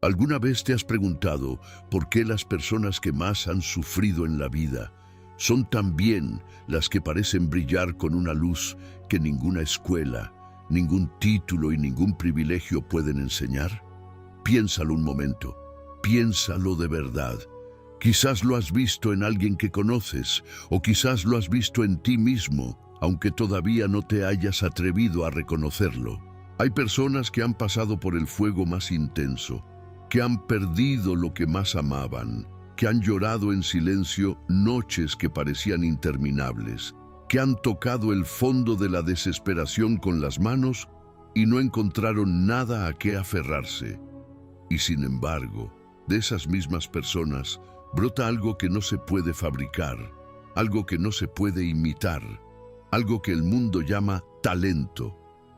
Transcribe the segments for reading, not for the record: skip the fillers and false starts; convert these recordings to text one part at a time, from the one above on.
¿Alguna vez te has preguntado por qué las personas que más han sufrido en la vida son también las que parecen brillar con una luz que ninguna escuela, ningún título y ningún privilegio pueden enseñar? Piénsalo un momento, piénsalo de verdad. Quizás lo has visto en alguien que conoces, o quizás lo has visto en ti mismo, aunque todavía no te hayas atrevido a reconocerlo. Hay personas que han pasado por el fuego más intenso, que han perdido lo que más amaban, que han llorado en silencio noches que parecían interminables, que han tocado el fondo de la desesperación con las manos y no encontraron nada a qué aferrarse. Y sin embargo, de esas mismas personas brota algo que no se puede fabricar, algo que no se puede imitar, algo que el mundo llama talento,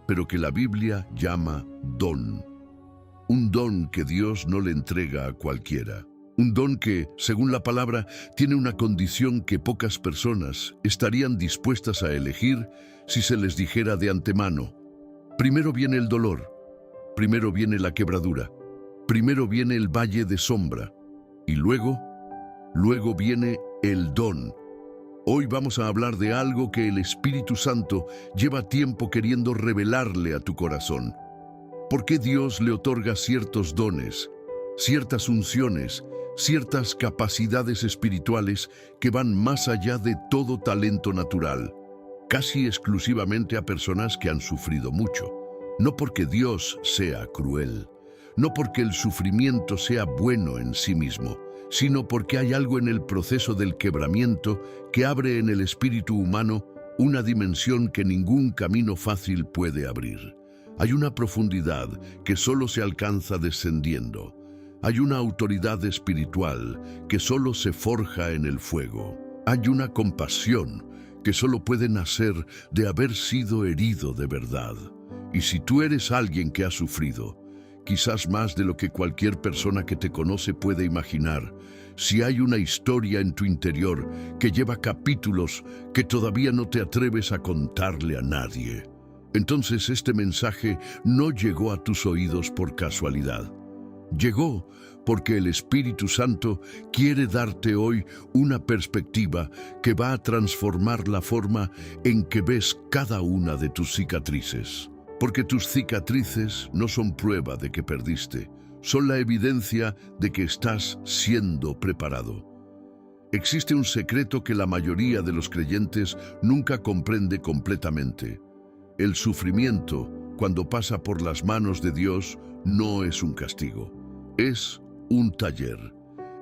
pero que la Biblia llama don. Un don que Dios no le entrega a cualquiera. Un don que, según la palabra, tiene una condición que pocas personas estarían dispuestas a elegir si se les dijera de antemano. Primero viene el dolor, primero viene la quebradura, primero viene el valle de sombra y luego viene el don. Hoy vamos a hablar de algo que el Espíritu Santo lleva tiempo queriendo revelarle a tu corazón. ¿Por qué Dios le otorga ciertos dones, ciertas unciones, ciertas capacidades espirituales que van más allá de todo talento natural, casi exclusivamente a personas que han sufrido mucho? No porque Dios sea cruel, no porque el sufrimiento sea bueno en sí mismo, sino porque hay algo en el proceso del quebramiento que abre en el espíritu humano una dimensión que ningún camino fácil puede abrir. Hay una profundidad que solo se alcanza descendiendo. Hay una autoridad espiritual que solo se forja en el fuego. Hay una compasión que solo puede nacer de haber sido herido de verdad. Y si tú eres alguien que ha sufrido, quizás más de lo que cualquier persona que te conoce puede imaginar, si hay una historia en tu interior que lleva capítulos que todavía no te atreves a contarle a nadie, entonces este mensaje no llegó a tus oídos por casualidad. Llegó porque el Espíritu Santo quiere darte hoy una perspectiva que va a transformar la forma en que ves cada una de tus cicatrices. Porque tus cicatrices no son prueba de que perdiste, son la evidencia de que estás siendo preparado. Existe un secreto que la mayoría de los creyentes nunca comprende completamente. El sufrimiento, cuando pasa por las manos de Dios, no es un castigo, es un taller.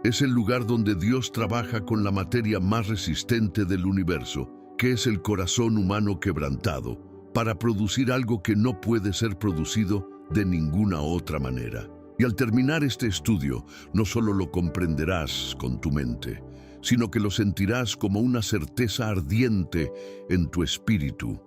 Es el lugar donde Dios trabaja con la materia más resistente del universo, que es el corazón humano quebrantado, para producir algo que no puede ser producido de ninguna otra manera. Y al terminar este estudio, no solo lo comprenderás con tu mente, sino que lo sentirás como una certeza ardiente en tu espíritu.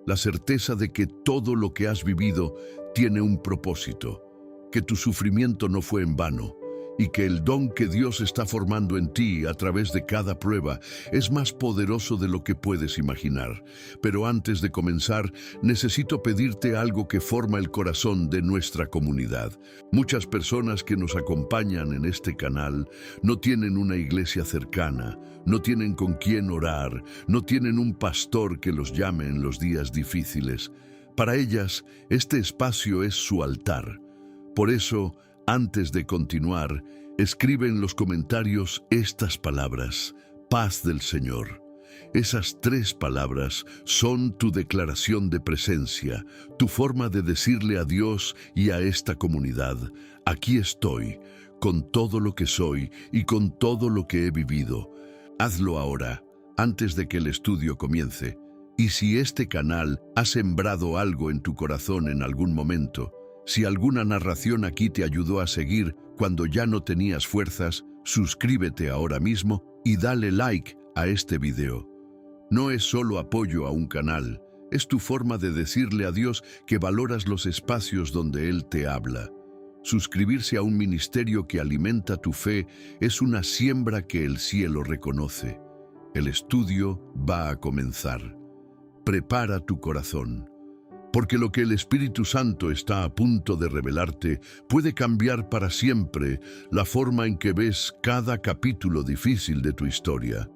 La certeza de que todo lo que has vivido tiene un propósito, que tu sufrimiento no fue en vano, y que el don que Dios está formando en ti a través de cada prueba es más poderoso de lo que puedes imaginar. Pero antes de comenzar, necesito pedirte algo que forma el corazón de nuestra comunidad. Muchas personas que nos acompañan en este canal no tienen una iglesia cercana, no tienen con quién orar, no tienen un pastor que los llame en los días difíciles. Para ellas, este espacio es su altar. Por eso, antes de continuar, escribe en los comentarios estas palabras: paz del Señor. Esas 3 palabras son tu declaración de presencia, tu forma de decirle a Dios y a esta comunidad: aquí estoy, con todo lo que soy y con todo lo que he vivido. Hazlo ahora, antes de que el estudio comience. Y si este canal ha sembrado algo en tu corazón en algún momento, si alguna narración aquí te ayudó a seguir cuando ya no tenías fuerzas, suscríbete ahora mismo y dale like a este video. No es solo apoyo a un canal, es tu forma de decirle a Dios que valoras los espacios donde Él te habla. Suscribirse a un ministerio que alimenta tu fe es una siembra que el cielo reconoce. El estudio va a comenzar. Prepara tu corazón. Porque lo que el Espíritu Santo está a punto de revelarte puede cambiar para siempre la forma en que ves cada capítulo difícil de tu historia.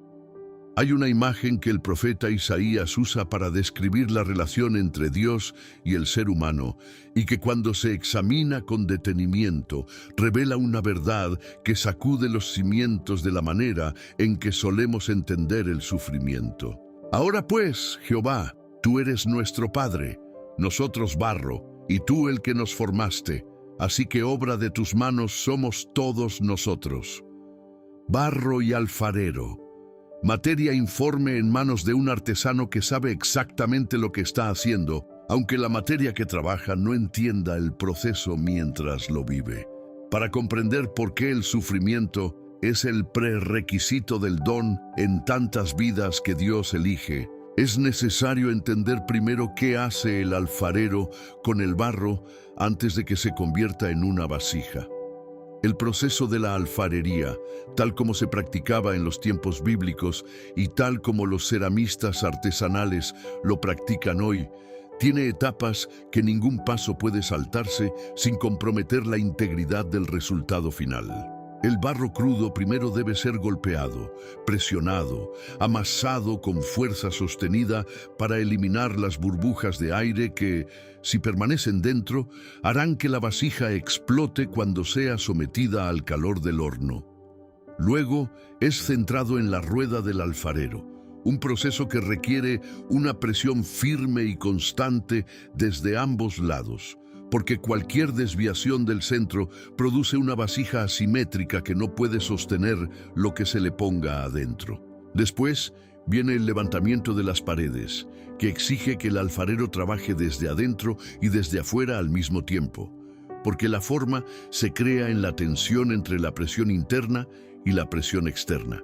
Hay una imagen que el profeta Isaías usa para describir la relación entre Dios y el ser humano y que cuando se examina con detenimiento revela una verdad que sacude los cimientos de la manera en que solemos entender el sufrimiento. Ahora pues, Jehová, tú eres nuestro Padre, nosotros barro, y tú el que nos formaste, así que obra de tus manos somos todos nosotros. Barro y alfarero. Materia informe en manos de un artesano que sabe exactamente lo que está haciendo, aunque la materia que trabaja no entienda el proceso mientras lo vive. Para comprender por qué el sufrimiento es el prerequisito del don en tantas vidas que Dios elige, es necesario entender primero qué hace el alfarero con el barro antes de que se convierta en una vasija. El proceso de la alfarería, tal como se practicaba en los tiempos bíblicos y tal como los ceramistas artesanales lo practican hoy, tiene etapas que ningún paso puede saltarse sin comprometer la integridad del resultado final. El barro crudo primero debe ser golpeado, presionado, amasado con fuerza sostenida para eliminar las burbujas de aire que, si permanecen dentro, harán que la vasija explote cuando sea sometida al calor del horno. Luego es centrado en la rueda del alfarero, un proceso que requiere una presión firme y constante desde ambos lados, porque cualquier desviación del centro produce una vasija asimétrica que no puede sostener lo que se le ponga adentro. Después viene el levantamiento de las paredes, que exige que el alfarero trabaje desde adentro y desde afuera al mismo tiempo, porque la forma se crea en la tensión entre la presión interna y la presión externa.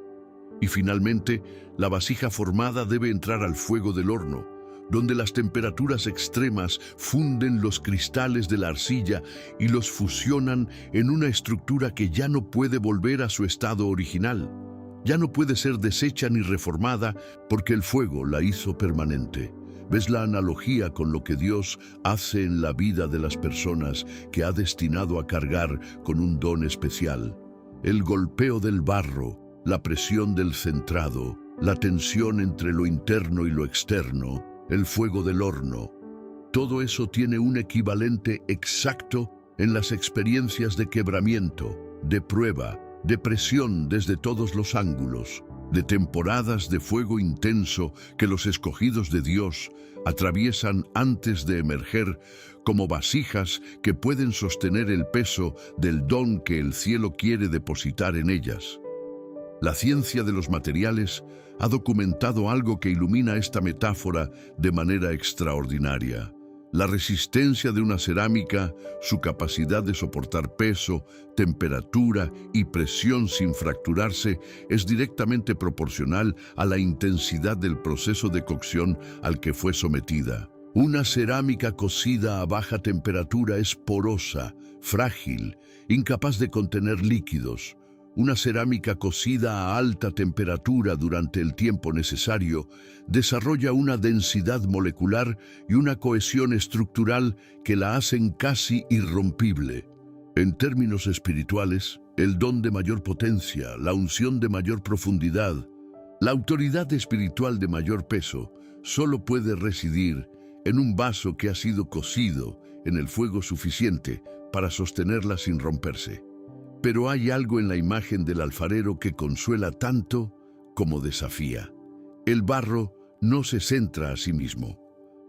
Y finalmente, la vasija formada debe entrar al fuego del horno, donde las temperaturas extremas funden los cristales de la arcilla y los fusionan en una estructura que ya no puede volver a su estado original. Ya no puede ser deshecha ni reformada porque el fuego la hizo permanente. ¿Ves la analogía con lo que Dios hace en la vida de las personas que ha destinado a cargar con un don especial? El golpeo del barro, la presión del centrado, la tensión entre lo interno y lo externo, el fuego del horno. Todo eso tiene un equivalente exacto en las experiencias de quebramiento, de prueba, de presión desde todos los ángulos, de temporadas de fuego intenso que los escogidos de Dios atraviesan antes de emerger como vasijas que pueden sostener el peso del don que el cielo quiere depositar en ellas. La ciencia de los materiales ha documentado algo que ilumina esta metáfora de manera extraordinaria. La resistencia de una cerámica, su capacidad de soportar peso, temperatura y presión sin fracturarse es directamente proporcional a la intensidad del proceso de cocción al que fue sometida. Una cerámica cocida a baja temperatura es porosa, frágil, incapaz de contener líquidos. Una cerámica cocida a alta temperatura durante el tiempo necesario desarrolla una densidad molecular y una cohesión estructural que la hacen casi irrompible. En términos espirituales, el don de mayor potencia, la unción de mayor profundidad, la autoridad espiritual de mayor peso, solo puede residir en un vaso que ha sido cocido en el fuego suficiente para sostenerla sin romperse. Pero hay algo en la imagen del alfarero que consuela tanto como desafía. El barro no se centra a sí mismo.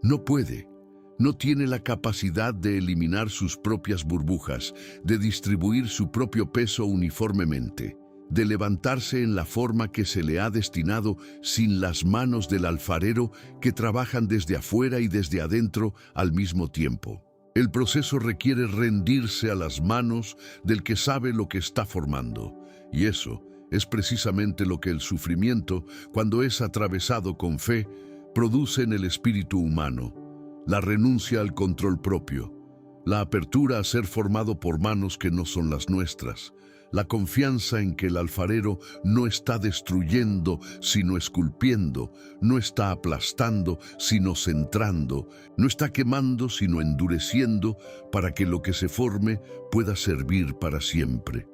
No puede. No tiene la capacidad de eliminar sus propias burbujas, de distribuir su propio peso uniformemente, de levantarse en la forma que se le ha destinado sin las manos del alfarero que trabajan desde afuera y desde adentro al mismo tiempo. El proceso requiere rendirse a las manos del que sabe lo que está formando, y eso es precisamente lo que el sufrimiento, cuando es atravesado con fe, produce en el espíritu humano: la renuncia al control propio, la apertura a ser formado por manos que no son las nuestras, la confianza en que el alfarero no está destruyendo, sino esculpiendo, no está aplastando, sino centrando, no está quemando, sino endureciendo, para que lo que se forme pueda servir para siempre.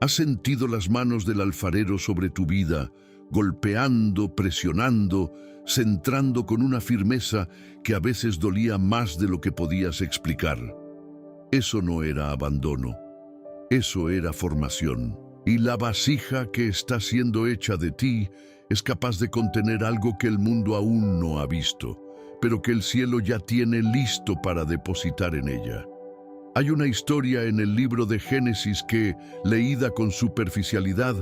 ¿Has sentido las manos del alfarero sobre tu vida, golpeando, presionando, centrando con una firmeza que a veces dolía más de lo que podías explicar? Eso no era abandono. Eso era formación. Y la vasija que está siendo hecha de ti es capaz de contener algo que el mundo aún no ha visto, pero que el cielo ya tiene listo para depositar en ella. Hay una historia en el libro de Génesis que, leída con superficialidad,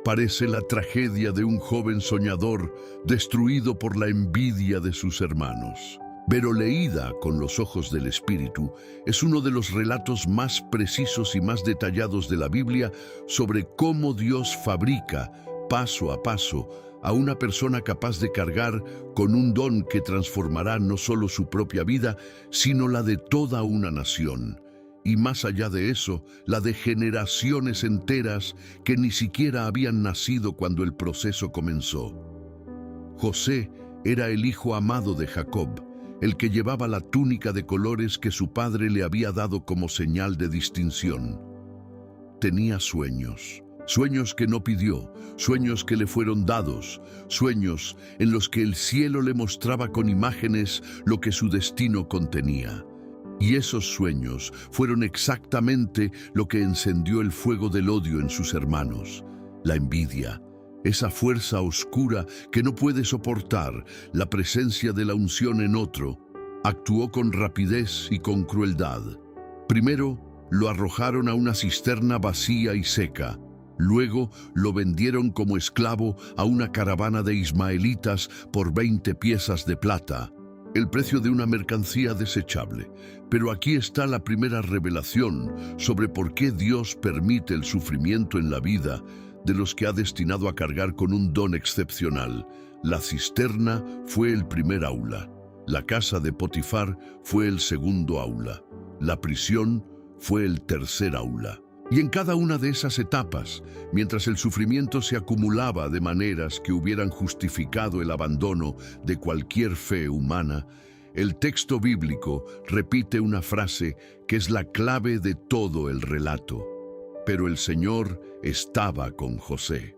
parece la tragedia de un joven soñador destruido por la envidia de sus hermanos. Pero leída con los ojos del Espíritu, es uno de los relatos más precisos y más detallados de la Biblia sobre cómo Dios fabrica, paso a paso, a una persona capaz de cargar con un don que transformará no solo su propia vida, sino la de toda una nación. Y más allá de eso, la de generaciones enteras que ni siquiera habían nacido cuando el proceso comenzó. José era el hijo amado de Jacob, el que llevaba la túnica de colores que su padre le había dado como señal de distinción. Tenía sueños, sueños que no pidió, sueños que le fueron dados, sueños en los que el cielo le mostraba con imágenes lo que su destino contenía. Y esos sueños fueron exactamente lo que encendió el fuego del odio en sus hermanos, la envidia. Esa fuerza oscura que no puede soportar la presencia de la unción en otro, actuó con rapidez y con crueldad. Primero, lo arrojaron a una cisterna vacía y seca. Luego, lo vendieron como esclavo a una caravana de ismaelitas por 20 piezas de plata, el precio de una mercancía desechable. Pero aquí está la primera revelación sobre por qué Dios permite el sufrimiento en la vida de los que ha destinado a cargar con un don excepcional. La cisterna fue el primer aula, la casa de Potifar fue el segundo aula, la prisión fue el tercer aula. Y en cada una de esas etapas, mientras el sufrimiento se acumulaba de maneras que hubieran justificado el abandono de cualquier fe humana, el texto bíblico repite una frase que es la clave de todo el relato. Pero el Señor estaba con José.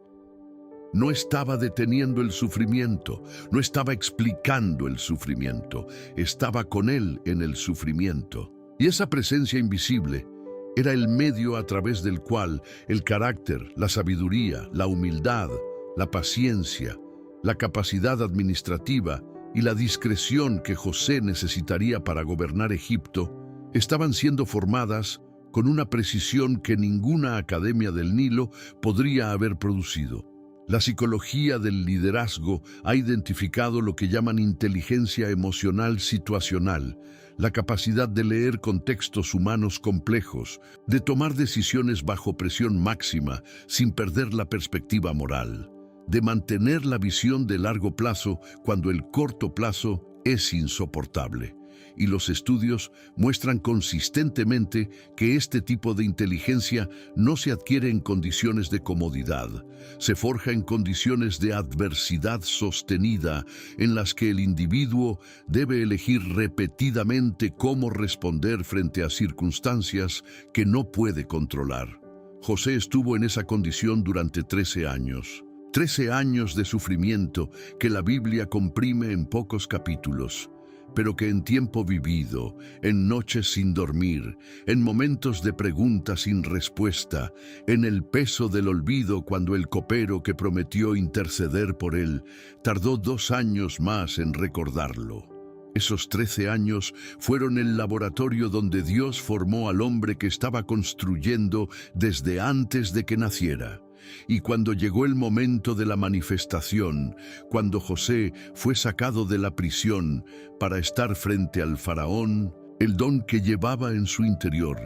No estaba deteniendo el sufrimiento, no estaba explicando el sufrimiento, estaba con él en el sufrimiento. Y esa presencia invisible era el medio a través del cual el carácter, la sabiduría, la humildad, la paciencia, la capacidad administrativa y la discreción que José necesitaría para gobernar Egipto estaban siendo formadas con una precisión que ninguna academia del Nilo podría haber producido. La psicología del liderazgo ha identificado lo que llaman inteligencia emocional situacional, la capacidad de leer contextos humanos complejos, de tomar decisiones bajo presión máxima sin perder la perspectiva moral, de mantener la visión de largo plazo cuando el corto plazo es insoportable. Y los estudios muestran consistentemente que este tipo de inteligencia no se adquiere en condiciones de comodidad, se forja en condiciones de adversidad sostenida en las que el individuo debe elegir repetidamente cómo responder frente a circunstancias que no puede controlar. José estuvo en esa condición durante 13 años. 13 años de sufrimiento que la Biblia comprime en pocos capítulos, pero que en tiempo vivido, en noches sin dormir, en momentos de pregunta sin respuesta, en el peso del olvido cuando el copero que prometió interceder por él tardó 2 años más en recordarlo. Esos 13 años fueron el laboratorio donde Dios formó al hombre que estaba construyendo desde antes de que naciera. Y cuando llegó el momento de la manifestación, cuando José fue sacado de la prisión para estar frente al faraón, el don que llevaba en su interior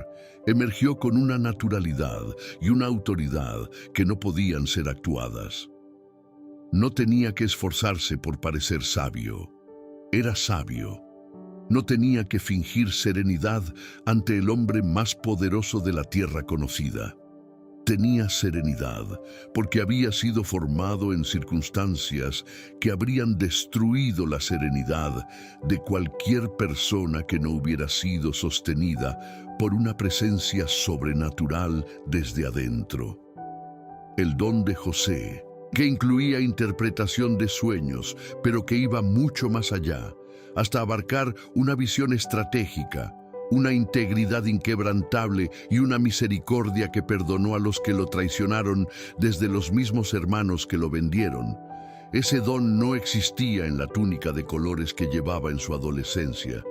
emergió con una naturalidad y una autoridad que no podían ser actuadas. No tenía que esforzarse por parecer sabio. Era sabio. No tenía que fingir serenidad ante el hombre más poderoso de la tierra conocida. Tenía serenidad porque había sido formado en circunstancias que habrían destruido la serenidad de cualquier persona que no hubiera sido sostenida por una presencia sobrenatural desde adentro. El don de José, que incluía interpretación de sueños, pero que iba mucho más allá, hasta abarcar una visión estratégica, una integridad inquebrantable y una misericordia que perdonó a los que lo traicionaron, desde los mismos hermanos que lo vendieron. Ese don no existía en la túnica de colores que llevaba en su adolescencia.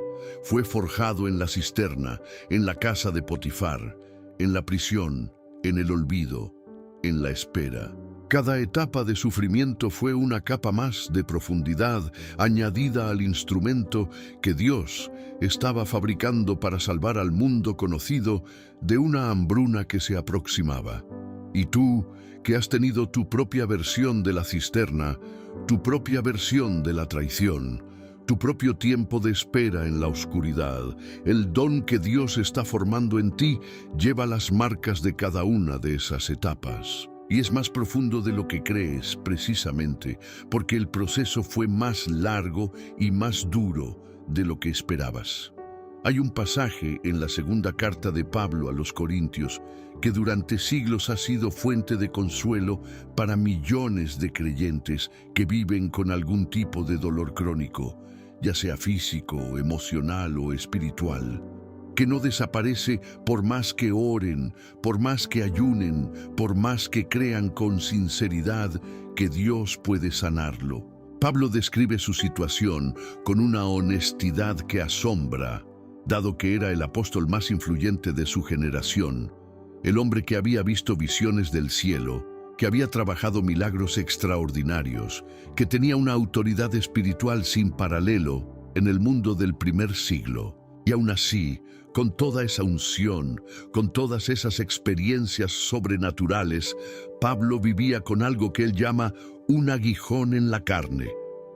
Fue forjado en la cisterna, en la casa de Potifar, en la prisión, en el olvido, en la espera. Cada etapa de sufrimiento fue una capa más de profundidad añadida al instrumento que Dios estaba fabricando para salvar al mundo conocido de una hambruna que se aproximaba. Y tú, que has tenido tu propia versión de la cisterna, tu propia versión de la traición, tu propio tiempo de espera en la oscuridad, el don que Dios está formando en ti lleva las marcas de cada una de esas etapas. Y es más profundo de lo que crees, precisamente, porque el proceso fue más largo y más duro de lo que esperabas. Hay un pasaje en la segunda carta de Pablo a los Corintios que durante siglos ha sido fuente de consuelo para millones de creyentes que viven con algún tipo de dolor crónico, ya sea físico, emocional o espiritual, que no desaparece por más que oren, por más que ayunen, por más que crean con sinceridad que Dios puede sanarlo. Pablo describe su situación con una honestidad que asombra, dado que era el apóstol más influyente de su generación, el hombre que había visto visiones del cielo, que había trabajado milagros extraordinarios, que tenía una autoridad espiritual sin paralelo en el mundo del primer siglo. Y aún así, con toda esa unción, con todas esas experiencias sobrenaturales, Pablo vivía con algo que él llama un aguijón en la carne,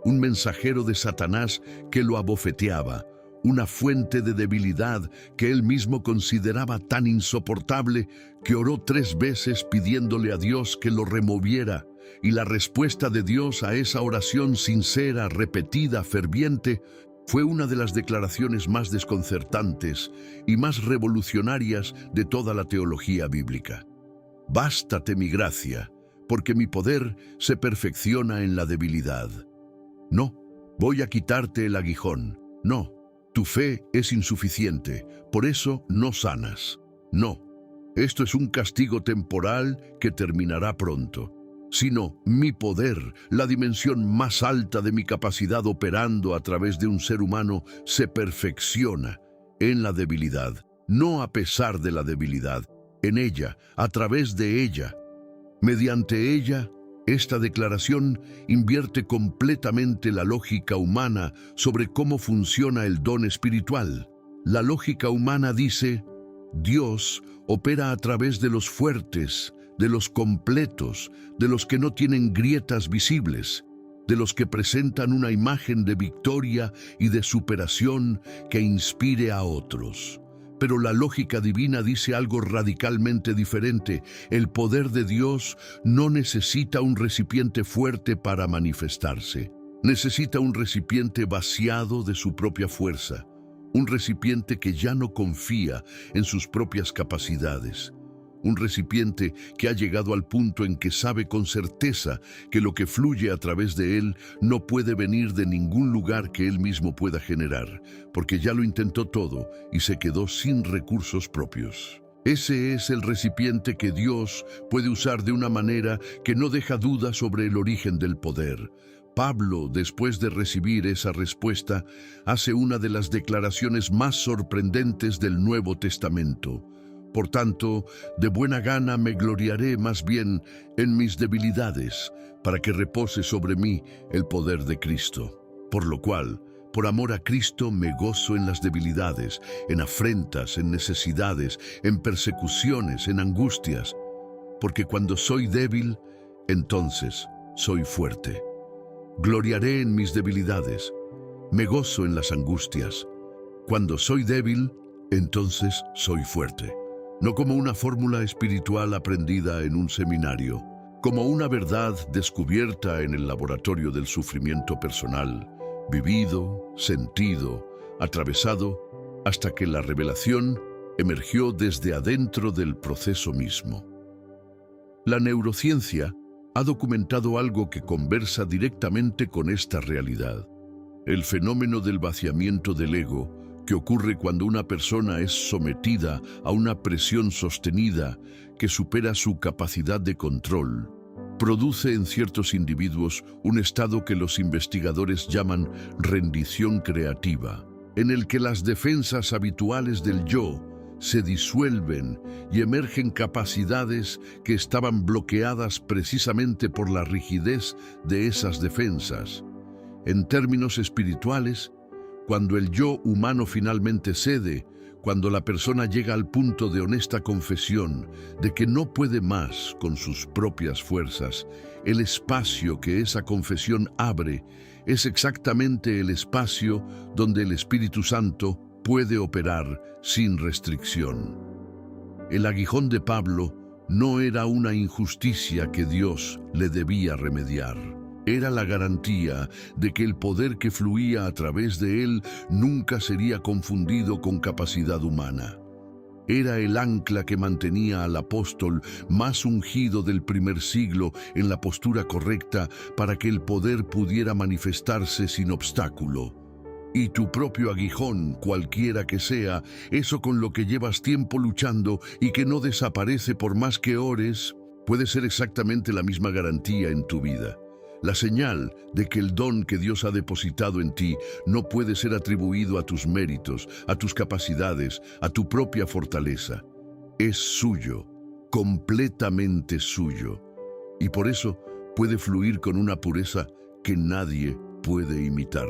un mensajero de Satanás que lo abofeteaba, una fuente de debilidad que él mismo consideraba tan insoportable que oró 3 veces pidiéndole a Dios que lo removiera, y la respuesta de Dios a esa oración sincera, repetida, ferviente, fue una de las declaraciones más desconcertantes y más revolucionarias de toda la teología bíblica. Bástate mi gracia, porque mi poder se perfecciona en la debilidad. No, voy a quitarte el aguijón. No, tu fe es insuficiente, por eso no sanas. No, esto es un castigo temporal que terminará pronto. Sino mi poder, la dimensión más alta de mi capacidad operando a través de un ser humano, se perfecciona en la debilidad, no a pesar de la debilidad, en ella, a través de ella. Mediante ella, esta declaración invierte completamente la lógica humana sobre cómo funciona el don espiritual. La lógica humana dice, Dios opera a través de los fuertes, de los completos, de los que no tienen grietas visibles, de los que presentan una imagen de victoria y de superación que inspire a otros. Pero la lógica divina dice algo radicalmente diferente. El poder de Dios no necesita un recipiente fuerte para manifestarse. Necesita un recipiente vaciado de su propia fuerza, un recipiente que ya no confía en sus propias capacidades. Un recipiente que ha llegado al punto en que sabe con certeza que lo que fluye a través de él no puede venir de ningún lugar que él mismo pueda generar, porque ya lo intentó todo y se quedó sin recursos propios. Ese es el recipiente que Dios puede usar de una manera que no deja duda sobre el origen del poder. Pablo, después de recibir esa respuesta, hace una de las declaraciones más sorprendentes del Nuevo Testamento. Por tanto, de buena gana me gloriaré más bien en mis debilidades, para que repose sobre mí el poder de Cristo. Por lo cual, por amor a Cristo me gozo en las debilidades, en afrentas, en necesidades, en persecuciones, en angustias, porque cuando soy débil, entonces soy fuerte. Gloriaré en mis debilidades, me gozo en las angustias, Cuando soy débil, entonces soy fuerte. No como una fórmula espiritual aprendida en un seminario, como una verdad descubierta en el laboratorio del sufrimiento personal, vivido, sentido, atravesado, hasta que la revelación emergió desde adentro del proceso mismo. La neurociencia ha documentado algo que conversa directamente con esta realidad: el fenómeno del vaciamiento del ego, que ocurre cuando una persona es sometida a una presión sostenida que supera su capacidad de control. Produce en ciertos individuos un estado que los investigadores llaman rendición creativa, en el que las defensas habituales del yo se disuelven y emergen capacidades que estaban bloqueadas precisamente por la rigidez de esas defensas. En términos espirituales, cuando el yo humano finalmente cede, cuando la persona llega al punto de honesta confesión de que no puede más con sus propias fuerzas, el espacio que esa confesión abre es exactamente el espacio donde el Espíritu Santo puede operar sin restricción. El aguijón de Pablo no era una injusticia que Dios le debía remediar. Era la garantía de que el poder que fluía a través de él nunca sería confundido con capacidad humana. Era el ancla que mantenía al apóstol más ungido del primer siglo en la postura correcta para que el poder pudiera manifestarse sin obstáculo. Y tu propio aguijón, cualquiera que sea, eso con lo que llevas tiempo luchando y que no desaparece por más que ores, puede ser exactamente la misma garantía en tu vida. La señal de que el don que Dios ha depositado en ti no puede ser atribuido a tus méritos, a tus capacidades, a tu propia fortaleza. Es suyo, completamente suyo. Y por eso puede fluir con una pureza que nadie puede imitar.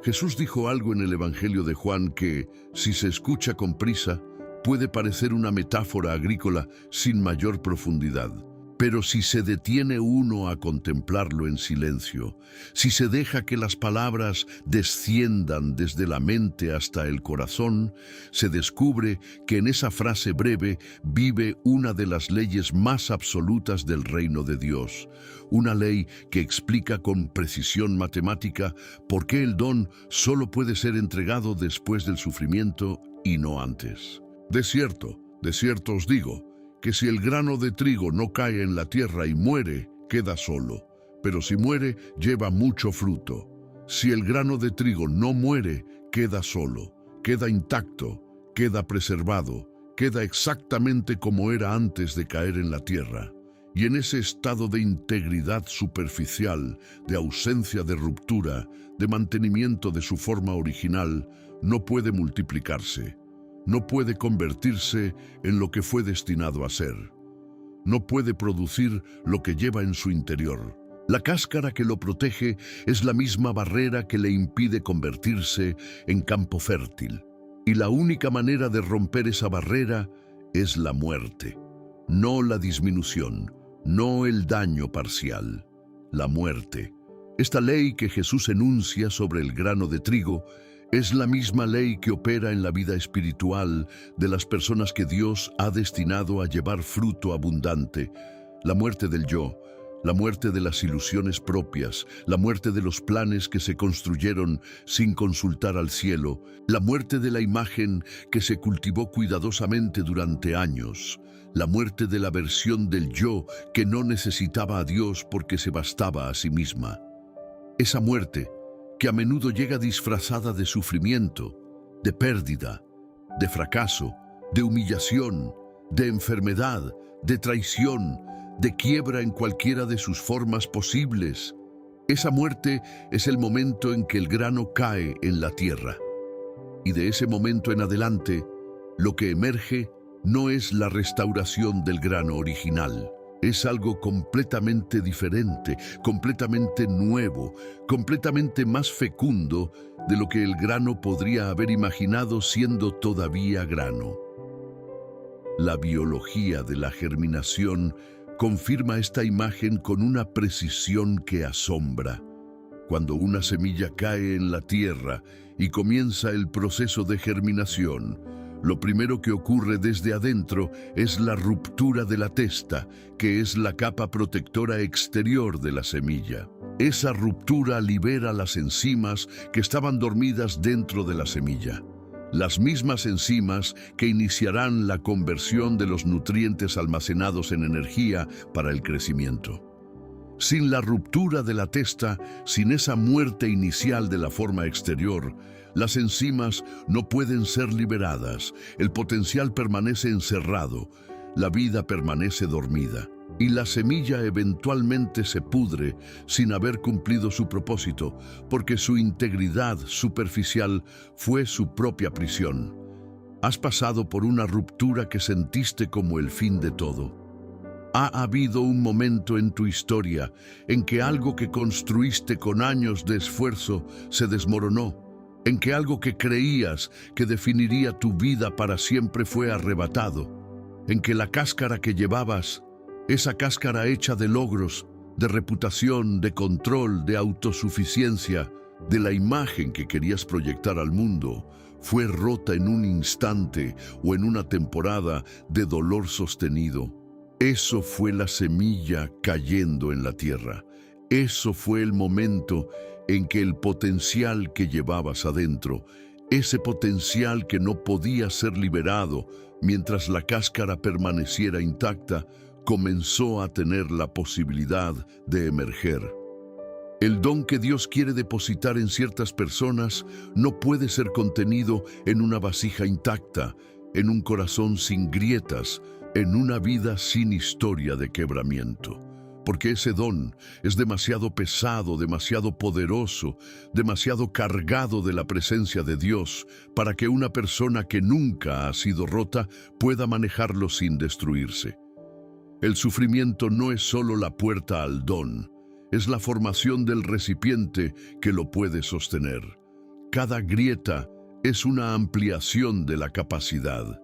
Jesús dijo algo en el Evangelio de Juan que, si se escucha con prisa, puede parecer una metáfora agrícola sin mayor profundidad. Pero si se detiene uno a contemplarlo en silencio, si se deja que las palabras desciendan desde la mente hasta el corazón, se descubre que en esa frase breve vive una de las leyes más absolutas del reino de Dios, una ley que explica con precisión matemática por qué el don solo puede ser entregado después del sufrimiento y no antes. De cierto os digo, que si el grano de trigo no cae en la tierra y muere, queda solo, pero si muere, lleva mucho fruto. Si el grano de trigo no muere, queda solo, queda intacto, queda preservado, queda exactamente como era antes de caer en la tierra. Y en ese estado de integridad superficial, de ausencia de ruptura, de mantenimiento de su forma original, no puede multiplicarse. No puede convertirse en lo que fue destinado a ser. No puede producir lo que lleva en su interior. La cáscara que lo protege es la misma barrera que le impide convertirse en campo fértil. Y la única manera de romper esa barrera es la muerte. No la disminución, no el daño parcial, la muerte. Esta ley que Jesús enuncia sobre el grano de trigo es la misma ley que opera en la vida espiritual de las personas que Dios ha destinado a llevar fruto abundante. La muerte del yo, la muerte de las ilusiones propias, la muerte de los planes que se construyeron sin consultar al cielo, la muerte de la imagen que se cultivó cuidadosamente durante años, la muerte de la versión del yo que no necesitaba a Dios porque se bastaba a sí misma. Esa muerte, que a menudo llega disfrazada de sufrimiento, de pérdida, de fracaso, de humillación, de enfermedad, de traición, de quiebra en cualquiera de sus formas posibles. Esa muerte es el momento en que el grano cae en la tierra. Y de ese momento en adelante, lo que emerge no es la restauración del grano original. Es algo completamente diferente, completamente nuevo, completamente más fecundo de lo que el grano podría haber imaginado siendo todavía grano. La biología de la germinación confirma esta imagen con una precisión que asombra. Cuando una semilla cae en la tierra y comienza el proceso de germinación, lo primero que ocurre desde adentro es la ruptura de la testa, que es la capa protectora exterior de la semilla. Esa ruptura libera las enzimas que estaban dormidas dentro de la semilla. Las mismas enzimas que iniciarán la conversión de los nutrientes almacenados en energía para el crecimiento. Sin la ruptura de la testa, sin esa muerte inicial de la forma exterior, las enzimas no pueden ser liberadas, el potencial permanece encerrado, la vida permanece dormida, y la semilla eventualmente se pudre sin haber cumplido su propósito, porque su integridad superficial fue su propia prisión. Has pasado por una ruptura que sentiste como el fin de todo. Ha habido un momento en tu historia en que algo que construiste con años de esfuerzo se desmoronó, en que algo que creías que definiría tu vida para siempre fue arrebatado, en que la cáscara que llevabas, esa cáscara hecha de logros, de reputación, de control, de autosuficiencia, de la imagen que querías proyectar al mundo, fue rota en un instante o en una temporada de dolor sostenido. Eso fue la semilla cayendo en la tierra. Eso fue el momento en que el potencial que llevabas adentro, ese potencial que no podía ser liberado mientras la cáscara permaneciera intacta, comenzó a tener la posibilidad de emerger. El don que Dios quiere depositar en ciertas personas no puede ser contenido en una vasija intacta, en un corazón sin grietas, en una vida sin historia de quebramiento. Porque ese don es demasiado pesado, demasiado poderoso, demasiado cargado de la presencia de Dios para que una persona que nunca ha sido rota pueda manejarlo sin destruirse. El sufrimiento no es solo la puerta al don, es la formación del recipiente que lo puede sostener. Cada grieta es una ampliación de la capacidad.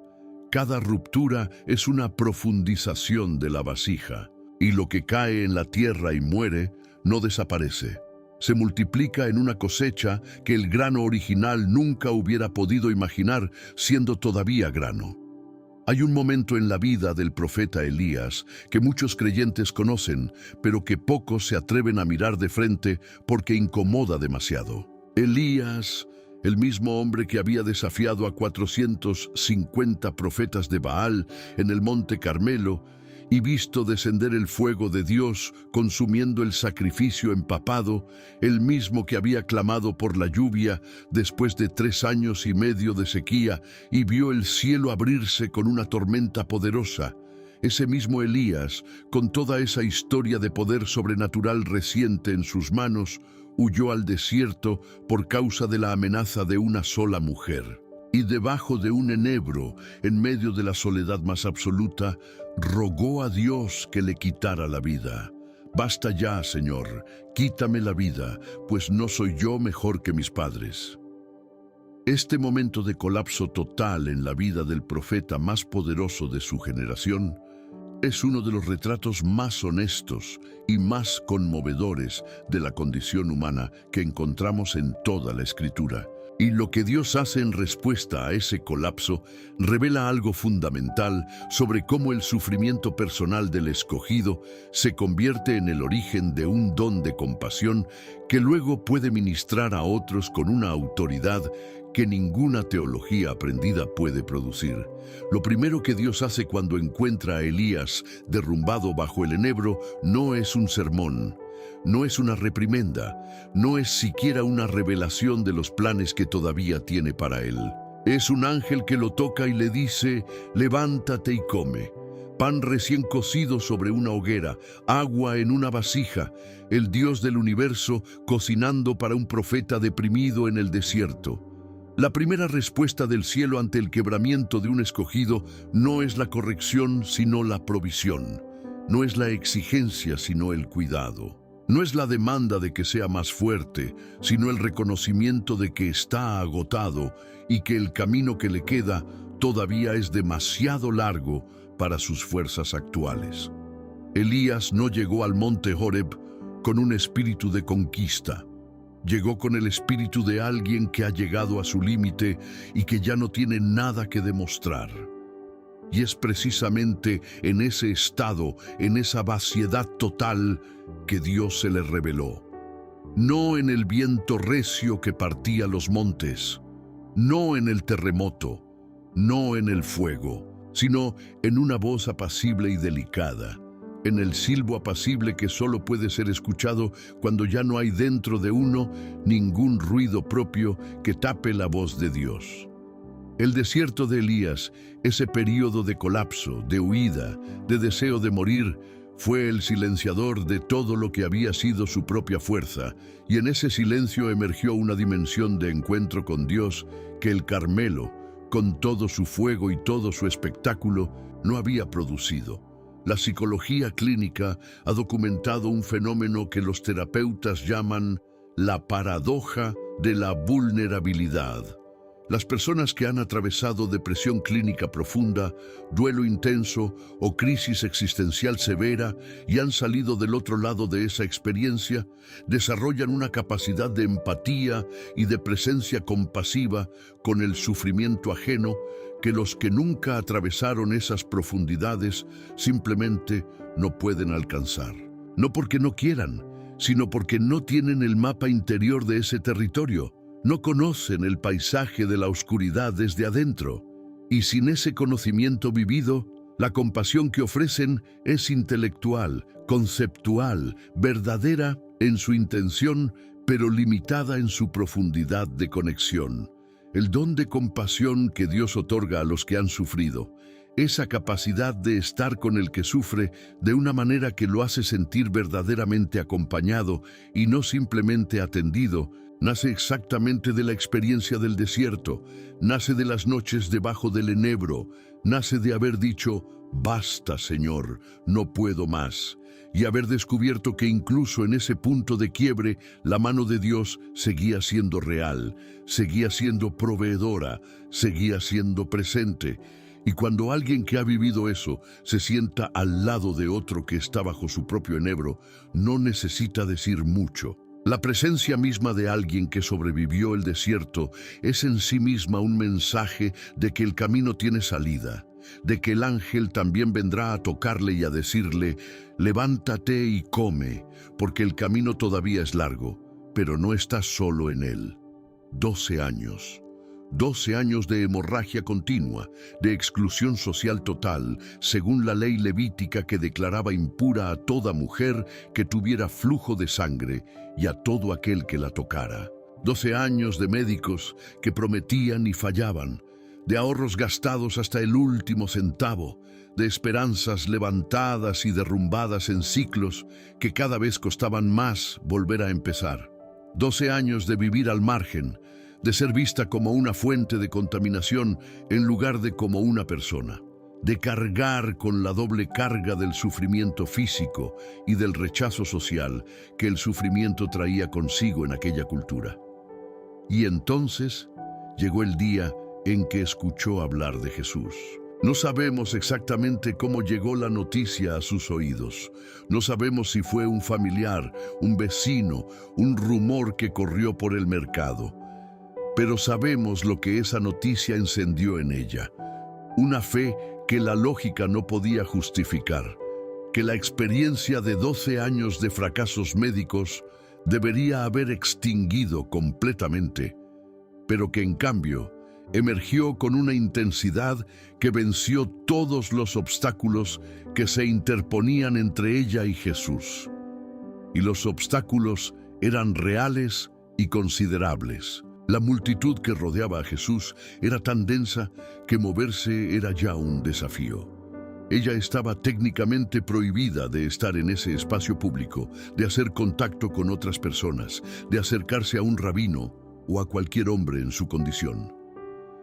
Cada ruptura es una profundización de la vasija, y lo que cae en la tierra y muere no desaparece. Se multiplica en una cosecha que el grano original nunca hubiera podido imaginar siendo todavía grano. Hay un momento en la vida del profeta Elías que muchos creyentes conocen, pero que pocos se atreven a mirar de frente porque incomoda demasiado. Elías, el mismo hombre que había desafiado a 450 profetas de Baal en el monte Carmelo y visto descender el fuego de Dios consumiendo el sacrificio empapado, el mismo que había clamado por la lluvia después de 3 años y medio de sequía y vio el cielo abrirse con una tormenta poderosa. Ese mismo Elías, con toda esa historia de poder sobrenatural reciente en sus manos, huyó al desierto por causa de la amenaza de una sola mujer. Y debajo de un enebro, en medio de la soledad más absoluta, rogó a Dios que le quitara la vida. Basta ya, Señor, quítame la vida, pues no soy yo mejor que mis padres. Este momento de colapso total en la vida del profeta más poderoso de su generación es uno de los retratos más honestos y más conmovedores de la condición humana que encontramos en toda la Escritura. Y lo que Dios hace en respuesta a ese colapso revela algo fundamental sobre cómo el sufrimiento personal del escogido se convierte en el origen de un don de compasión que luego puede ministrar a otros con una autoridad que ninguna teología aprendida puede producir. Lo primero que Dios hace cuando encuentra a Elías derrumbado bajo el enebro no es un sermón, no es una reprimenda, no es siquiera una revelación de los planes que todavía tiene para él. Es un ángel que lo toca y le dice: levántate y come. Pan recién cocido sobre una hoguera, agua en una vasija, el Dios del universo cocinando para un profeta deprimido en el desierto. La primera respuesta del cielo ante el quebramiento de un escogido no es la corrección, sino la provisión. No es la exigencia, sino el cuidado. No es la demanda de que sea más fuerte, sino el reconocimiento de que está agotado y que el camino que le queda todavía es demasiado largo para sus fuerzas actuales. Elías no llegó al monte Horeb con un espíritu de conquista. Llegó con el espíritu de alguien que ha llegado a su límite y que ya no tiene nada que demostrar. Y es precisamente en ese estado, en esa vaciedad total, que Dios se le reveló. No en el viento recio que partía los montes, no en el terremoto, no en el fuego, sino en una voz apacible y delicada, en el silbo apacible que solo puede ser escuchado cuando ya no hay dentro de uno ningún ruido propio que tape la voz de Dios. El desierto de Elías, ese período de colapso, de huida, de deseo de morir, fue el silenciador de todo lo que había sido su propia fuerza, y en ese silencio emergió una dimensión de encuentro con Dios que el Carmelo, con todo su fuego y todo su espectáculo, no había producido. La psicología clínica ha documentado un fenómeno que los terapeutas llaman la paradoja de la vulnerabilidad. Las personas que han atravesado depresión clínica profunda, duelo intenso o crisis existencial severa y han salido del otro lado de esa experiencia, desarrollan una capacidad de empatía y de presencia compasiva con el sufrimiento ajeno que los que nunca atravesaron esas profundidades simplemente no pueden alcanzar. No porque no quieran, sino porque no tienen el mapa interior de ese territorio. No conocen el paisaje de la oscuridad desde adentro, y sin ese conocimiento vivido, la compasión que ofrecen es intelectual, conceptual, verdadera en su intención, pero limitada en su profundidad de conexión. El don de compasión que Dios otorga a los que han sufrido, esa capacidad de estar con el que sufre de una manera que lo hace sentir verdaderamente acompañado y no simplemente atendido, nace exactamente de la experiencia del desierto, nace de las noches debajo del enebro, nace de haber dicho, basta, Señor, no puedo más, y haber descubierto que incluso en ese punto de quiebre, la mano de Dios seguía siendo real, seguía siendo proveedora, seguía siendo presente. Y cuando alguien que ha vivido eso se sienta al lado de otro que está bajo su propio enebro, no necesita decir mucho. La presencia misma de alguien que sobrevivió el desierto es en sí misma un mensaje de que el camino tiene salida, de que el ángel también vendrá a tocarle y a decirle, levántate y come, porque el camino todavía es largo, pero no estás solo en él. 12 años. 12 años de hemorragia continua, de exclusión social total, según la ley levítica que declaraba impura a toda mujer que tuviera flujo de sangre y a todo aquel que la tocara. 12 años de médicos que prometían y fallaban, de ahorros gastados hasta el último centavo, de esperanzas levantadas y derrumbadas en ciclos que cada vez costaban más volver a empezar. 12 años de vivir al margen, de ser vista como una fuente de contaminación en lugar de como una persona, de cargar con la doble carga del sufrimiento físico y del rechazo social que el sufrimiento traía consigo en aquella cultura. Y entonces llegó el día en que escuchó hablar de Jesús. No sabemos exactamente cómo llegó la noticia a sus oídos. No sabemos si fue un familiar, un vecino, un rumor que corrió por el mercado. Pero sabemos lo que esa noticia encendió en ella. Una fe que la lógica no podía justificar, que la experiencia de 12 años de fracasos médicos debería haber extinguido completamente, pero que en cambio emergió con una intensidad que venció todos los obstáculos que se interponían entre ella y Jesús. Y los obstáculos eran reales y considerables. La multitud que rodeaba a Jesús era tan densa que moverse era ya un desafío. Ella estaba técnicamente prohibida de estar en ese espacio público, de hacer contacto con otras personas, de acercarse a un rabino o a cualquier hombre en su condición.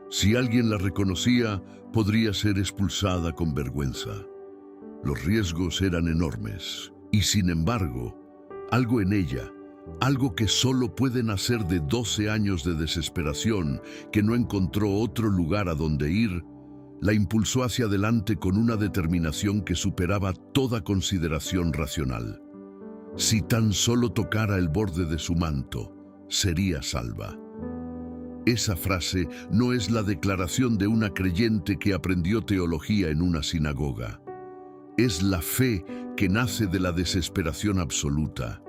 Si alguien la reconocía, podría ser expulsada con vergüenza. Los riesgos eran enormes y, sin embargo, algo en ella, algo que solo puede nacer de 12 años de desesperación, que no encontró otro lugar a donde ir, la impulsó hacia adelante con una determinación que superaba toda consideración racional. Si tan solo tocara el borde de su manto, sería salva. Esa frase no es la declaración de una creyente que aprendió teología en una sinagoga. Es la fe que nace de la desesperación absoluta.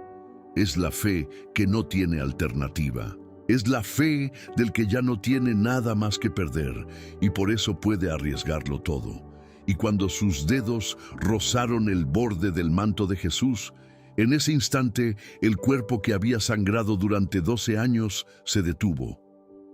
Es la fe que no tiene alternativa. Es la fe del que ya no tiene nada más que perder y por eso puede arriesgarlo todo. Y cuando sus dedos rozaron el borde del manto de Jesús, en ese instante el cuerpo que había sangrado durante 12 años se detuvo.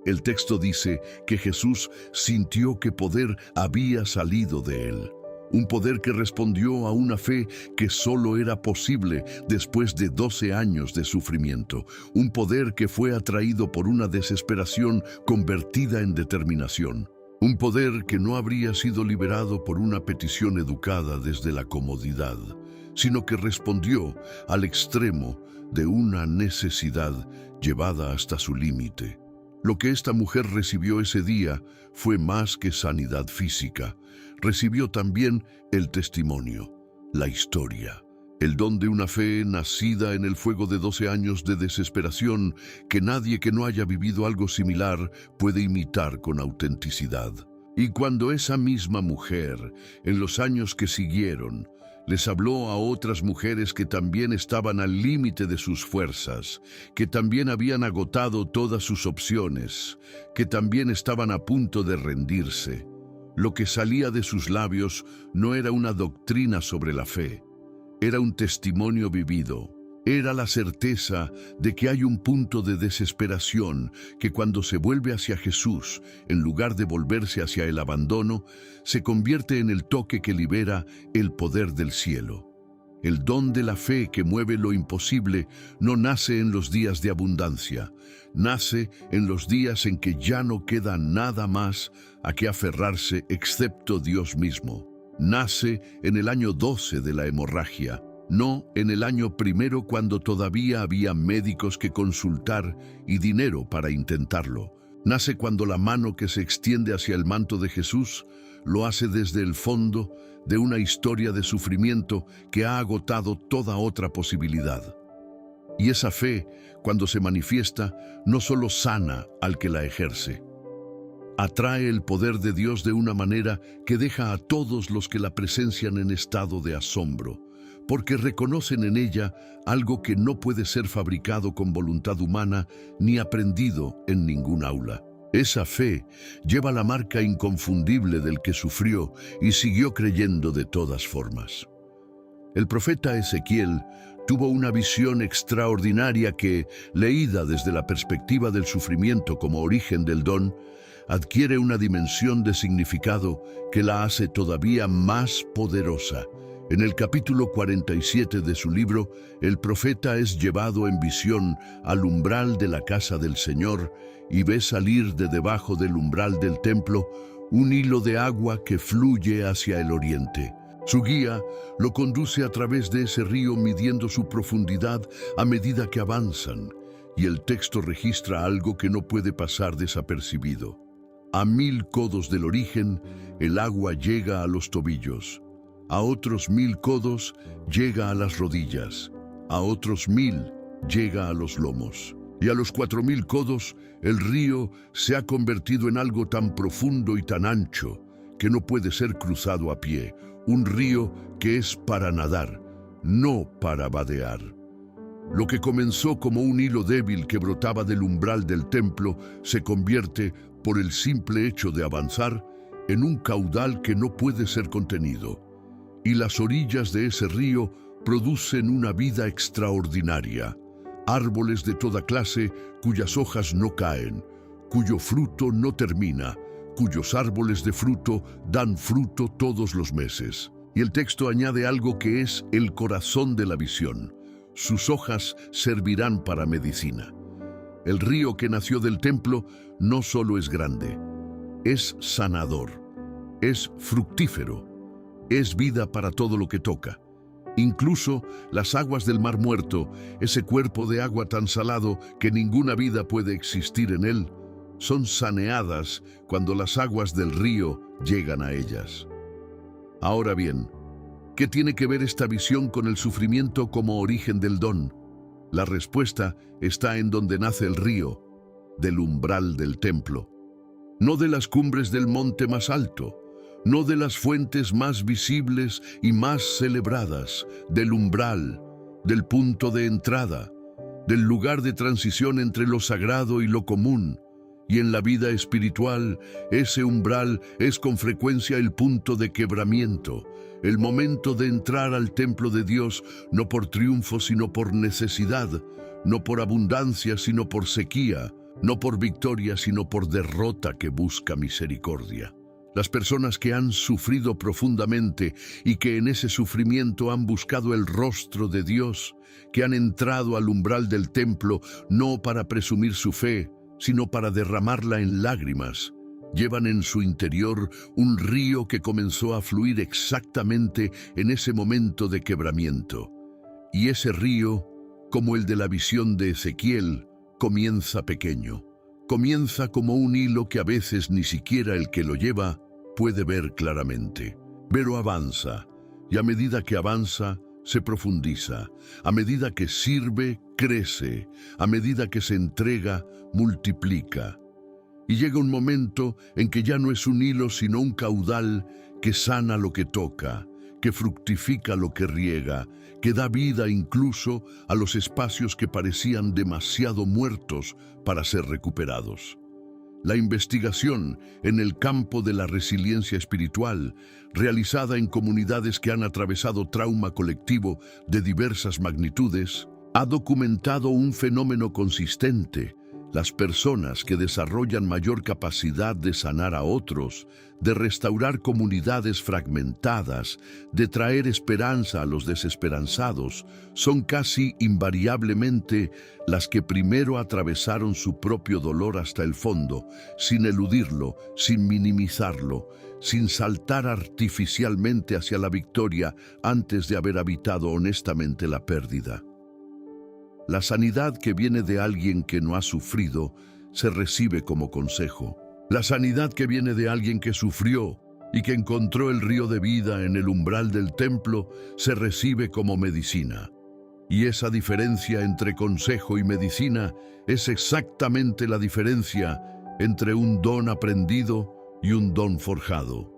El texto dice que Jesús sintió que poder había salido de él. Un poder que respondió a una fe que solo era posible después de 12 años de sufrimiento. Un poder que fue atraído por una desesperación convertida en determinación. Un poder que no habría sido liberado por una petición educada desde la comodidad, sino que respondió al extremo de una necesidad llevada hasta su límite. Lo que esta mujer recibió ese día fue más que sanidad física. Recibió también el testimonio, la historia, el don de una fe nacida en el fuego de 12 años de desesperación que nadie que no haya vivido algo similar puede imitar con autenticidad. Y cuando esa misma mujer, en los años que siguieron, les habló a otras mujeres que también estaban al límite de sus fuerzas, que también habían agotado todas sus opciones, que también estaban a punto de rendirse, lo que salía de sus labios no era una doctrina sobre la fe, era un testimonio vivido. Era la certeza de que hay un punto de desesperación que cuando se vuelve hacia Jesús, en lugar de volverse hacia el abandono, se convierte en el toque que libera el poder del cielo. El don de la fe que mueve lo imposible no nace en los días de abundancia, nace en los días en que ya no queda nada más a que aferrarse excepto Dios mismo. Nace en el año 12 de la hemorragia, no en el año primero cuando todavía había médicos que consultar y dinero para intentarlo. Nace cuando la mano que se extiende hacia el manto de Jesús lo hace desde el fondo de una historia de sufrimiento que ha agotado toda otra posibilidad. Y esa fe, cuando se manifiesta, no solo sana al que la ejerce, atrae el poder de Dios de una manera que deja a todos los que la presencian en estado de asombro, porque reconocen en ella algo que no puede ser fabricado con voluntad humana ni aprendido en ningún aula. Esa fe lleva la marca inconfundible del que sufrió y siguió creyendo de todas formas. El profeta Ezequiel tuvo una visión extraordinaria que, leída desde la perspectiva del sufrimiento como origen del don, adquiere una dimensión de significado que la hace todavía más poderosa. En el capítulo 47 de su libro, el profeta es llevado en visión al umbral de la casa del Señor y ve salir de debajo del umbral del templo un hilo de agua que fluye hacia el oriente. Su guía lo conduce a través de ese río midiendo su profundidad a medida que avanzan, y el texto registra algo que no puede pasar desapercibido. A 1000 codos del origen, el agua llega a los tobillos. A otros 1000 codos llega a las rodillas, a otros 1000 llega a los lomos. Y a los 4000 codos, el río se ha convertido en algo tan profundo y tan ancho que no puede ser cruzado a pie. Un río que es para nadar, no para vadear. Lo que comenzó como un hilo débil que brotaba del umbral del templo se convierte, por el simple hecho de avanzar, en un caudal que no puede ser contenido. Y las orillas de ese río producen una vida extraordinaria. Árboles de toda clase cuyas hojas no caen, cuyo fruto no termina, cuyos árboles de fruto dan fruto todos los meses. Y el texto añade algo que es el corazón de la visión. Sus hojas servirán para medicina. El río que nació del templo no solo es grande, es sanador, es fructífero, es vida para todo lo que toca. Incluso las aguas del Mar Muerto, ese cuerpo de agua tan salado que ninguna vida puede existir en él, son saneadas cuando las aguas del río llegan a ellas. Ahora bien, ¿qué tiene que ver esta visión con el sufrimiento como origen del don? La respuesta está en donde nace el río, del umbral del templo. No de las cumbres del monte más alto, no de las fuentes más visibles y más celebradas, del umbral, del punto de entrada, del lugar de transición entre lo sagrado y lo común. Y en la vida espiritual, ese umbral es con frecuencia el punto de quebramiento, el momento de entrar al templo de Dios, no por triunfo sino por necesidad, no por abundancia sino por sequía, no por victoria sino por derrota que busca misericordia. Las personas que han sufrido profundamente y que en ese sufrimiento han buscado el rostro de Dios, que han entrado al umbral del templo no para presumir su fe, sino para derramarla en lágrimas, llevan en su interior un río que comenzó a fluir exactamente en ese momento de quebramiento. Y ese río, como el de la visión de Ezequiel, comienza pequeño. Comienza como un hilo que a veces ni siquiera el que lo lleva puede ver claramente. Pero avanza, y a medida que avanza, se profundiza. A medida que sirve, crece. A medida que se entrega, multiplica. Y llega un momento en que ya no es un hilo sino un caudal que sana lo que toca, que fructifica lo que riega, que da vida incluso a los espacios que parecían demasiado muertos para ser recuperados. La investigación en el campo de la resiliencia espiritual, realizada en comunidades que han atravesado trauma colectivo de diversas magnitudes, ha documentado un fenómeno consistente. Las personas que desarrollan mayor capacidad de sanar a otros, de restaurar comunidades fragmentadas, de traer esperanza a los desesperanzados, son casi invariablemente las que primero atravesaron su propio dolor hasta el fondo, sin eludirlo, sin minimizarlo, sin saltar artificialmente hacia la victoria antes de haber habitado honestamente la pérdida. La sanidad que viene de alguien que no ha sufrido se recibe como consejo. La sanidad que viene de alguien que sufrió y que encontró el río de vida en el umbral del templo se recibe como medicina. Y esa diferencia entre consejo y medicina es exactamente la diferencia entre un don aprendido y un don forjado.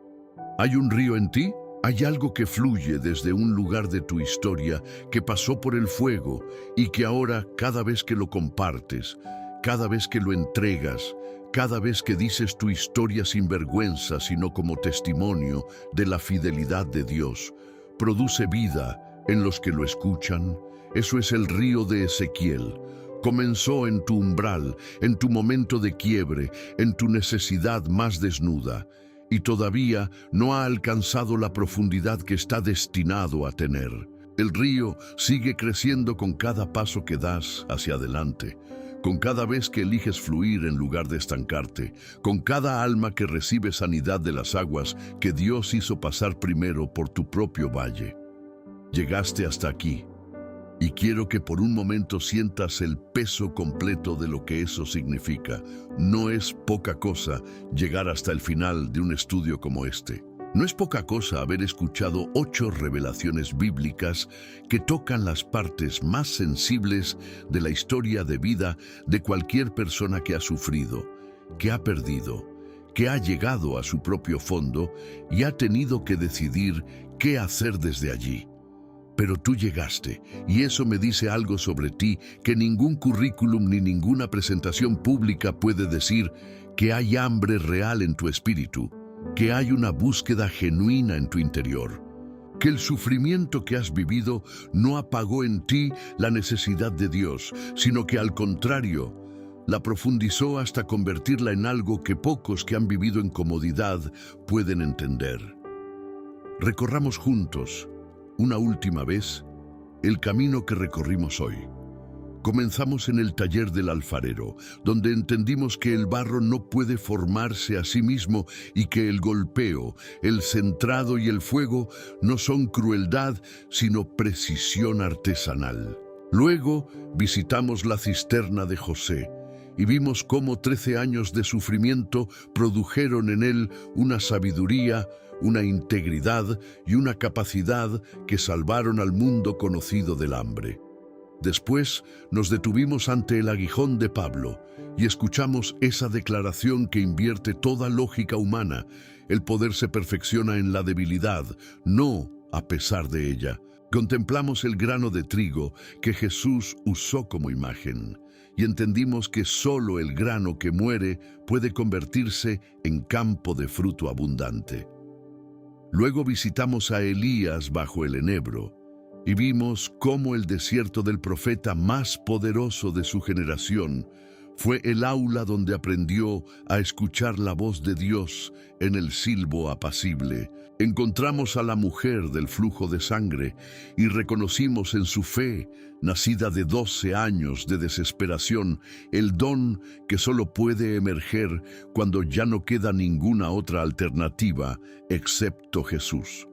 ¿Hay un río en ti? Hay algo que fluye desde un lugar de tu historia que pasó por el fuego y que ahora, cada vez que lo compartes, cada vez que lo entregas, cada vez que dices tu historia sin vergüenza, sino como testimonio de la fidelidad de Dios, produce vida en los que lo escuchan. Eso es el río de Ezequiel. Comenzó en tu umbral, en tu momento de quiebre, en tu necesidad más desnuda. Y todavía no ha alcanzado la profundidad que está destinado a tener. El río sigue creciendo con cada paso que das hacia adelante, con cada vez que eliges fluir en lugar de estancarte, con cada alma que recibe sanidad de las aguas que Dios hizo pasar primero por tu propio valle. Llegaste hasta aquí. Y quiero que por un momento sientas el peso completo de lo que eso significa. No es poca cosa llegar hasta el final de un estudio como este. No es poca cosa haber escuchado 8 revelaciones bíblicas que tocan las partes más sensibles de la historia de vida de cualquier persona que ha sufrido, que ha perdido, que ha llegado a su propio fondo y ha tenido que decidir qué hacer desde allí. Pero tú llegaste, y eso me dice algo sobre ti que ningún currículum ni ninguna presentación pública puede decir: que hay hambre real en tu espíritu, que hay una búsqueda genuina en tu interior, que el sufrimiento que has vivido no apagó en ti la necesidad de Dios, sino que al contrario, la profundizó hasta convertirla en algo que pocos que han vivido en comodidad pueden entender. Recorramos juntos, una última vez, el camino que recorrimos hoy. Comenzamos en el taller del alfarero, donde entendimos que el barro no puede formarse a sí mismo y que el golpeo, el centrado y el fuego no son crueldad, sino precisión artesanal. Luego visitamos la cisterna de José y vimos cómo 13 años de sufrimiento produjeron en él una sabiduría, una integridad y una capacidad que salvaron al mundo conocido del hambre. Después nos detuvimos ante el aguijón de Pablo y escuchamos esa declaración que invierte toda lógica humana. El poder se perfecciona en la debilidad, no a pesar de ella. Contemplamos el grano de trigo que Jesús usó como imagen y entendimos que solo el grano que muere puede convertirse en campo de fruto abundante. Luego visitamos a Elías bajo el enebro y vimos cómo el desierto del profeta más poderoso de su generación fue el aula donde aprendió a escuchar la voz de Dios en el silbo apacible. Encontramos a la mujer del flujo de sangre y reconocimos en su fe, nacida de 12 años de desesperación, el don que solo puede emerger cuando ya no queda ninguna otra alternativa excepto Jesús.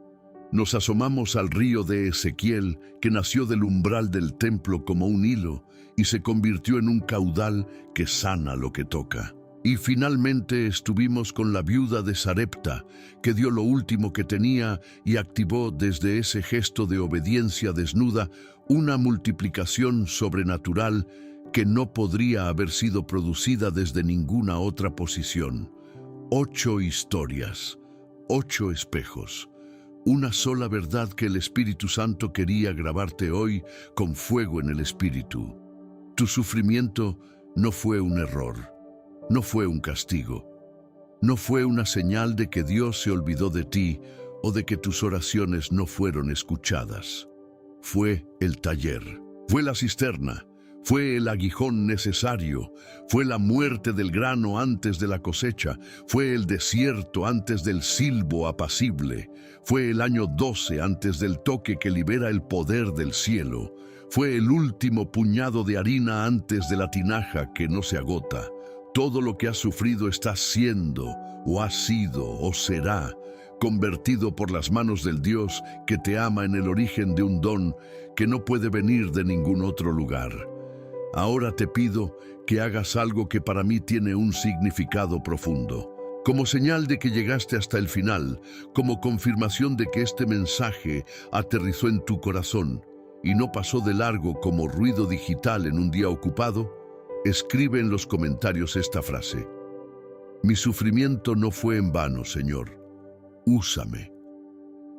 Nos asomamos al río de Ezequiel, que nació del umbral del templo como un hilo y se convirtió en un caudal que sana lo que toca. Y finalmente estuvimos con la viuda de Sarepta, que dio lo último que tenía y activó desde ese gesto de obediencia desnuda una multiplicación sobrenatural que no podría haber sido producida desde ninguna otra posición. 8 historias, 8 espejos. Una sola verdad que el Espíritu Santo quería grabarte hoy con fuego en el Espíritu. Tu sufrimiento no fue un error, no fue un castigo, no fue una señal de que Dios se olvidó de ti o de que tus oraciones no fueron escuchadas. Fue el taller, fue la cisterna, fue el aguijón necesario, fue la muerte del grano antes de la cosecha, fue el desierto antes del silbo apacible, fue el año 12 antes del toque que libera el poder del cielo, fue el último puñado de harina antes de la tinaja que no se agota. Todo lo que has sufrido está siendo, o ha sido, o será, convertido por las manos del Dios que te ama en el origen de un don que no puede venir de ningún otro lugar. Ahora te pido que hagas algo que para mí tiene un significado profundo. Como señal de que llegaste hasta el final, como confirmación de que este mensaje aterrizó en tu corazón y no pasó de largo como ruido digital en un día ocupado, escribe en los comentarios esta frase: mi sufrimiento no fue en vano, Señor. Úsame.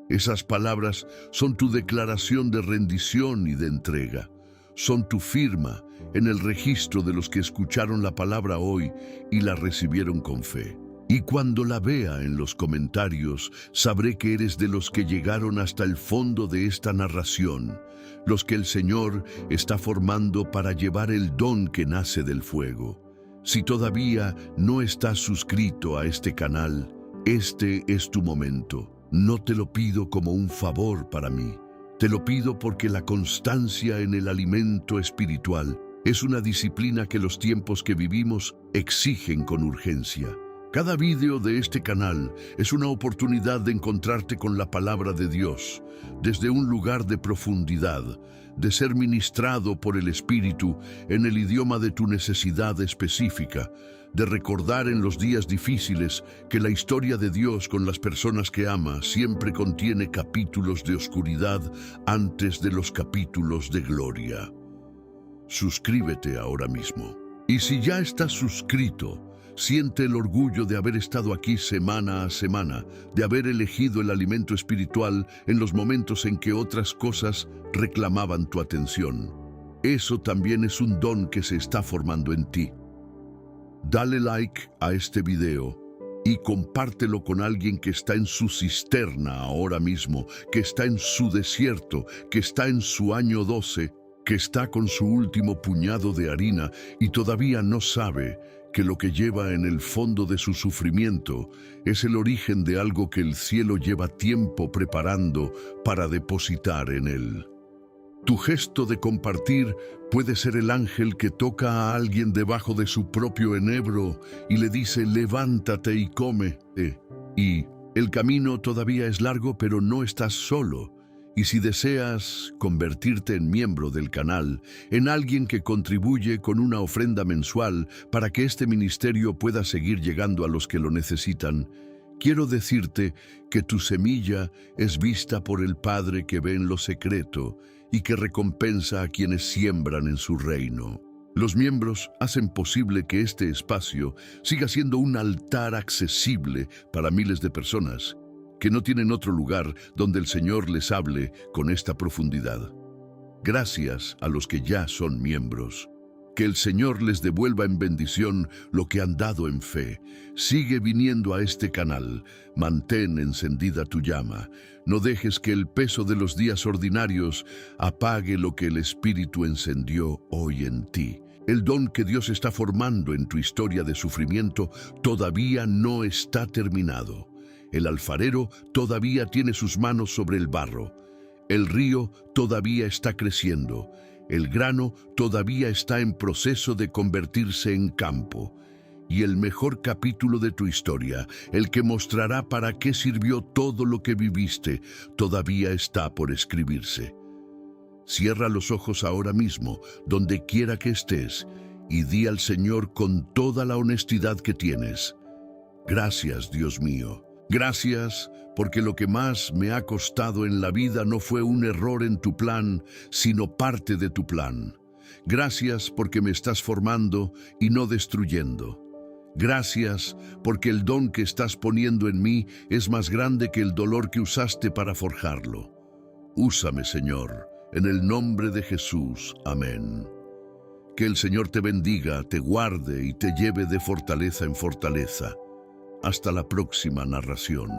Esas palabras son tu declaración de rendición y de entrega. Son tu firma en el registro de los que escucharon la palabra hoy y la recibieron con fe. Y cuando la vea en los comentarios, sabré que eres de los que llegaron hasta el fondo de esta narración, los que el Señor está formando para llevar el don que nace del fuego. Si todavía no estás suscrito a este canal, este es tu momento. No te lo pido como un favor para mí. Te lo pido porque la constancia en el alimento espiritual es una disciplina que los tiempos que vivimos exigen con urgencia. Cada vídeo de este canal es una oportunidad de encontrarte con la palabra de Dios, desde un lugar de profundidad, de ser ministrado por el Espíritu en el idioma de tu necesidad específica, de recordar en los días difíciles que la historia de Dios con las personas que ama siempre contiene capítulos de oscuridad antes de los capítulos de gloria. Suscríbete ahora mismo. Y si ya estás suscrito, siente el orgullo de haber estado aquí semana a semana, de haber elegido el alimento espiritual en los momentos en que otras cosas reclamaban tu atención. Eso también es un don que se está formando en ti. Dale like a este video y compártelo con alguien que está en su cisterna ahora mismo, que está en su desierto, que está en su año 12, que está con su último puñado de harina y todavía no sabe que lo que lleva en el fondo de su sufrimiento es el origen de algo que el cielo lleva tiempo preparando para depositar en él. Tu gesto de compartir puede ser el ángel que toca a alguien debajo de su propio enebro y le dice: levántate y come. Y el camino todavía es largo, pero no estás solo. Y si deseas convertirte en miembro del canal, en alguien que contribuye con una ofrenda mensual para que este ministerio pueda seguir llegando a los que lo necesitan, Quiero decirte que tu semilla es vista por el Padre que ve en lo secreto y que recompensa a quienes siembran en su reino. Los miembros hacen posible que este espacio siga siendo un altar accesible para miles de personas que no tienen otro lugar donde el Señor les hable con esta profundidad. Gracias a los que ya son miembros. Que el Señor les devuelva en bendición lo que han dado en fe. Sigue viniendo a este canal. Mantén encendida tu llama. No dejes que el peso de los días ordinarios apague lo que el Espíritu encendió hoy en ti. El don que Dios está formando en tu historia de sufrimiento todavía no está terminado. El alfarero todavía tiene sus manos sobre el barro. El río todavía está creciendo. El grano todavía está en proceso de convertirse en campo. Y el mejor capítulo de tu historia, el que mostrará para qué sirvió todo lo que viviste, todavía está por escribirse. Cierra los ojos ahora mismo, donde quiera que estés, y di al Señor con toda la honestidad que tienes: gracias, Dios mío. Gracias, porque lo que más me ha costado en la vida no fue un error en tu plan, sino parte de tu plan. Gracias porque me estás formando y no destruyendo. Gracias porque el don que estás poniendo en mí es más grande que el dolor que usaste para forjarlo. Úsame, Señor, en el nombre de Jesús. Amén. Que el Señor te bendiga, te guarde y te lleve de fortaleza en fortaleza. Hasta la próxima narración.